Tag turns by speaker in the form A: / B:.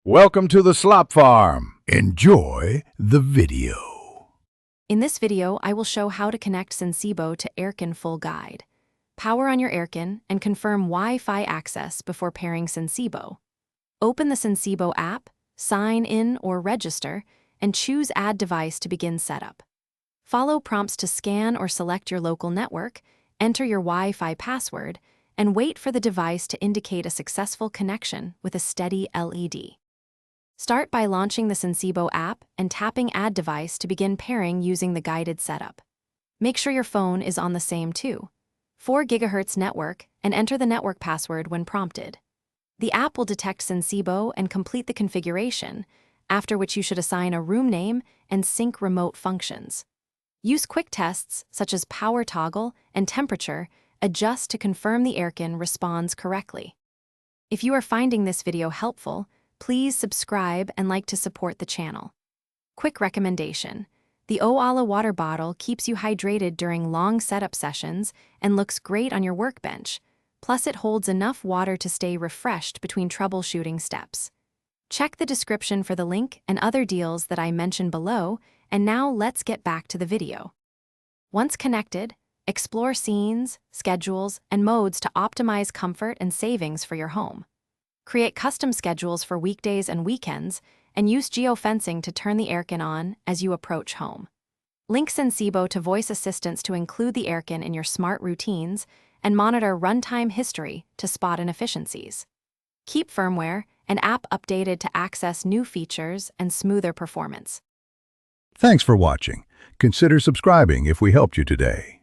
A: Welcome to the Slop Farm. Enjoy the video.
B: In this video, I will show how to connect Sensibo to Aircon full guide. Power on your Aircon and confirm Wi-Fi access before pairing Sensibo. Open the Sensibo app, sign in or register, and choose Add Device to begin setup. Follow prompts to scan or select your local network, enter your Wi-Fi password, and wait for the device to indicate a successful connection with a steady LED. Start by launching the Sensibo app and tapping Add Device to begin pairing using the guided setup. Make sure your phone is on the same 4 GHz network and enter the network password when prompted. The app will detect Sensibo and complete the configuration, after which you should assign a room name and sync remote functions. Use quick tests such as power toggle and temperature adjust to confirm the Aircon responds correctly. If you are finding this video helpful, please subscribe and like to support the channel. Quick recommendation: the Oala water bottle keeps you hydrated during long setup sessions and looks great on your workbench, plus it holds enough water to stay refreshed between troubleshooting steps. Check the description for the link and other deals that I mentioned below, and now let's get back to the video. Once connected, explore scenes, schedules, and modes to optimize comfort and savings for your home. Create custom schedules for weekdays and weekends, and use geofencing to turn the Aircon on as you approach home. Link Sensibo to voice assistants to include the Aircon in your smart routines, and monitor runtime history to spot inefficiencies. Keep firmware and app updated to access new features and smoother performance.
A: Thanks for watching. Consider subscribing if we helped you today.